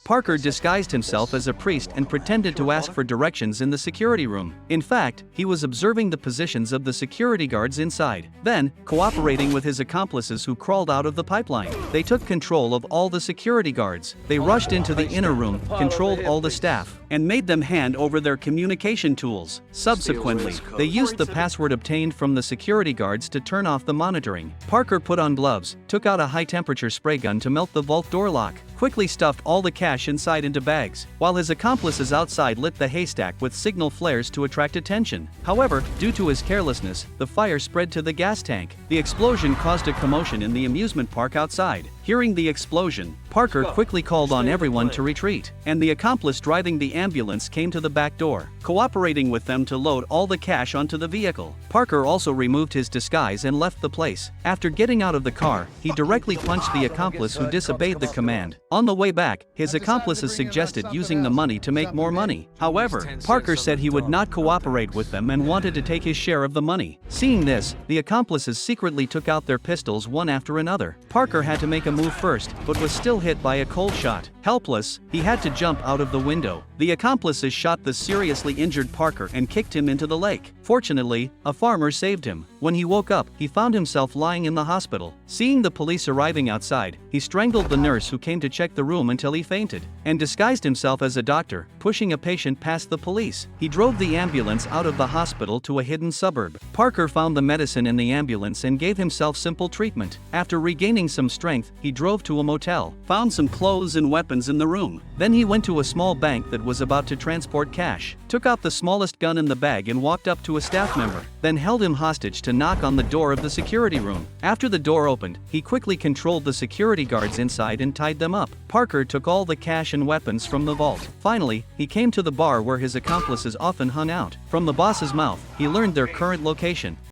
Parker disguised himself as a priest and pretended to ask for directions in the security room. In fact, he was observing the positions of the security guards inside. Then, cooperating with his accomplices who crawled out of the pipeline, they took control of all the security guards. They rushed into the inner room, controlled all the staff, and made them hand over their communication tools. Subsequently, they used the password obtained from the security guards to turn off the monitoring. Parker put on gloves, took out a high-temperature spray gun to melt the vault door lock, quickly stuffed all the cash inside into bags, while his accomplices outside lit the haystack with signal flares to attract attention. However, due to his carelessness, the fire spread to the gas tank. The explosion caused a commotion in the amusement park outside. Hearing the explosion, Parker quickly called on everyone to retreat, and the accomplice driving the ambulance came to the back door, cooperating with them to load all the cash onto the vehicle. Parker also removed his disguise and left the place. After getting out of the car, he directly punched the accomplice who disobeyed the command. On the way back, his accomplices suggested using the money to make more money. However, Parker said he would not cooperate with them and wanted to take his share of the money. Seeing this, the accomplices secretly took out their pistols one after another. Parker had to make a move first, but was still hit by a cold shot. Helpless, he had to jump out of the window. The accomplices shot the seriously injured Parker and kicked him into the lake. Fortunately, a farmer saved him. When he woke up, he found himself lying in the hospital. Seeing the police arriving outside, he strangled the nurse who came to check the room until he fainted, and disguised himself as a doctor, pushing a patient past the police. He drove the ambulance out of the hospital to a hidden suburb. Parker found the medicine in the ambulance and gave himself simple treatment. After regaining some strength, he drove to a motel, found some clothes and weapons in the room. Then he went to a small bank that was about to transport cash, took out the smallest gun in the bag and walked up to a staff member, then held him hostage to knock on the door of the security room. After the door opened, he quickly controlled the security guards inside and tied them up. Parker took all the cash and weapons from the vault. Finally, he came to the bar where his accomplices often hung out. From the boss's mouth, he learned their current location.